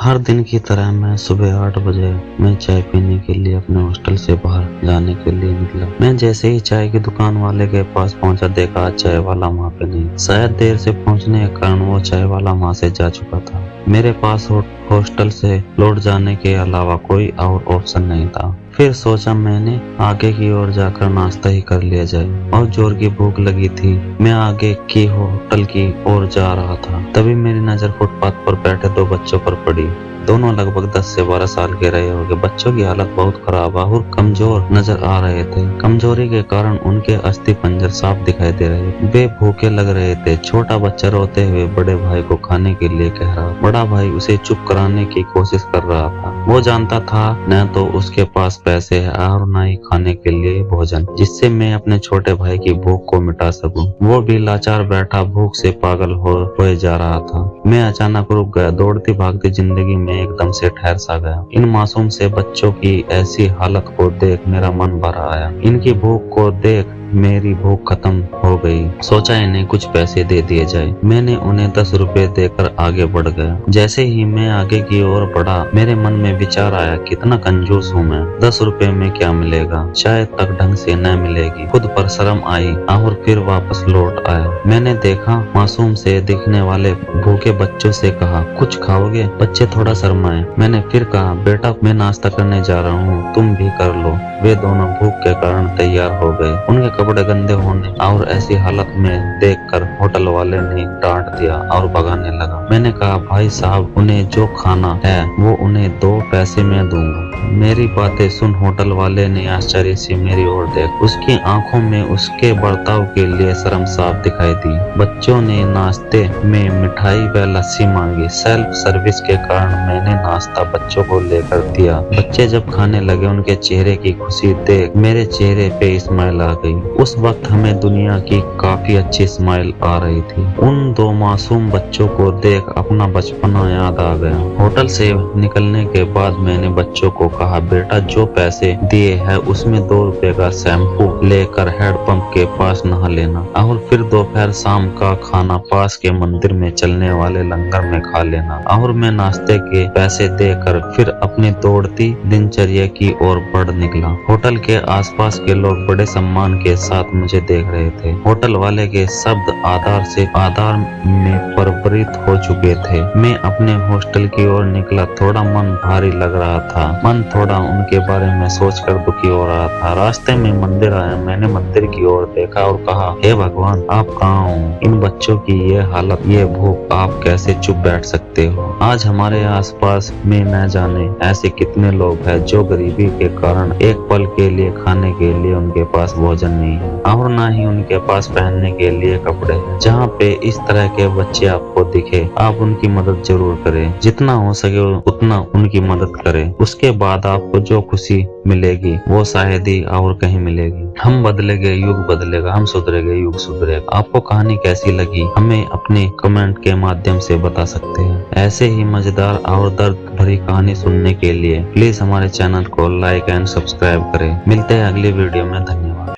हर दिन की तरह मैं सुबह 8 बजे मैं चाय पीने के लिए अपने हॉस्टल से बाहर जाने के लिए निकला। मैं जैसे ही चाय की दुकान वाले के पास पहुंचा, देखा चाय वाला वहाँ पे नहीं। शायद देर से पहुंचने के कारण वो चाय वाला वहाँ से जा चुका था। मेरे पास हॉस्टल से लौट जाने के अलावा कोई और ऑप्शन नहीं था। फिर सोचा मैंने आगे की ओर जाकर नाश्ता ही कर लिया जाए। और जोर की भूख लगी थी। मैं आगे की होटल की ओर जा रहा था, तभी मेरी नजर फुटपाथ पर बैठे दो बच्चों पर पड़ी। दोनों लगभग 10 से 12 साल के रहे होंगे। बच्चों की हालत बहुत खराब और कमजोर नजर आ रहे थे। कमजोरी के कारण उनके अस्थि पंजर साफ दिखाई दे रहे। वे भूखे लग रहे थे। छोटा बच्चा रोते हुए बड़े भाई को खाने के लिए कह रहा। बड़ा भाई उसे चुप कराने की कोशिश कर रहा था। वो जानता था न तो उसके पास पैसे है और न ही खाने के लिए भोजन, जिससे मैं अपने छोटे भाई की भूख को मिटा सकूं। वो भी लाचार बैठा भूख से पागल होए जा रहा था। मैं अचानक रुक गया। दौड़ती भागती जिंदगी में एकदम से ठहर सा गया। इन मासूम से बच्चों की ऐसी हालत को देख मेरा मन भर आया। इनकी भूख को देख मेरी भूख खत्म हो गई। सोचा इन्हें कुछ पैसे दे दिए जाए। मैंने उन्हें 10 रुपए देकर आगे बढ़ गया। जैसे ही मैं आगे की ओर बढ़ा, मेरे मन में विचार आया, कितना कंजूस हूँ मैं। 10 रुपए में क्या मिलेगा, चाय तक ढंग से न मिलेगी। खुद पर शर्म आई और फिर वापस लौट आया। मैंने देखा मासूम से दिखने वाले भूखे बच्चों से कहा, कुछ खाओगे? बच्चे थोड़ा शर्माए। मैंने फिर कहा, बेटा मैं नाश्ता करने जा रहा हूँ, तुम भी कर लो। वे दोनों भूख के कारण तैयार हो गए। उनके कपड़े गंदे होने और ऐसी हालत में देखकर होटल वाले ने डांट दिया और भगाने लगा। मैंने कहा, भाई साहब उन्हें जो खाना है वो उन्हें दो, पैसे मैं दूंगा। मेरी बातें सुन होटल वाले ने आश्चर्य से मेरी ओर देख। उसकी आंखों में उसके बर्ताव के लिए शर्म साफ दिखाई दी। बच्चों ने नाश्ते में मिठाई व लस्सी मांगी। सेल्फ सर्विस के कारण मैंने नाश्ता बच्चों को लेकर दिया। बच्चे जब खाने लगे, उनके चेहरे की खुशी देख मेरे चेहरे पे स्माइल आ गई। उस वक्त हमें दुनिया की काफी अच्छी स्माइल आ रही थी। उन दो मासूम बच्चों को देख अपना बचपना याद आ गया। होटल से निकलने के बाद मैंने बच्चों को कहा, बेटा जो पैसे दिए हैं उसमें 2 रुपए का शैम्पू लेकर हैंडपंप के पास नहा लेना और फिर दोपहर शाम का खाना पास के मंदिर में चलने वाले लंगर में खा लेना। और मैं नाश्ते के पैसे देकर फिर अपनी दौड़ती दिनचर्या की ओर बढ़ निकला। होटल के आसपास के लोग बड़े सम्मान के साथ मुझे देख रहे थे। होटल वाले के शब्द आधार में परिवर्तित हो चुके थे। मैं अपने हॉस्टल की ओर निकला। थोड़ा मन भारी लग रहा था। मन थोड़ा उनके बारे में सोचकर दुखी हो रहा था। रास्ते में मंदिर आया। मैंने मंदिर की ओर देखा और कहा, हे भगवान आप कहाँ हो? इन बच्चों की ये हालत, ये भूख, आप कैसे चुप बैठ सकते हो? आज हमारे आसपास में न जाने ऐसे कितने लोग हैं जो गरीबी के कारण एक पल के लिए खाने के लिए उनके पास भोजन नहीं है और न ही उनके पास पहनने के लिए कपड़े हैं। जहाँ पे इस तरह के बच्चे आपको दिखे, आप उनकी मदद जरूर करें। जितना हो सके उतना उनकी मदद करें। उसके बाद आपको जो खुशी मिलेगी वो शायद ही और कहीं मिलेगी। हम बदलेंगे, युग बदलेगा। हम सुधरेंगे, युग सुधरेगा। आपको कहानी कैसी लगी हमें अपने कमेंट के माध्यम से बता सकते हैं। ऐसे ही मजेदार और दर्द भरी कहानी सुनने के लिए प्लीज हमारे चैनल को लाइक एंड सब्सक्राइब करें। मिलते हैं अगली वीडियो में। धन्यवाद।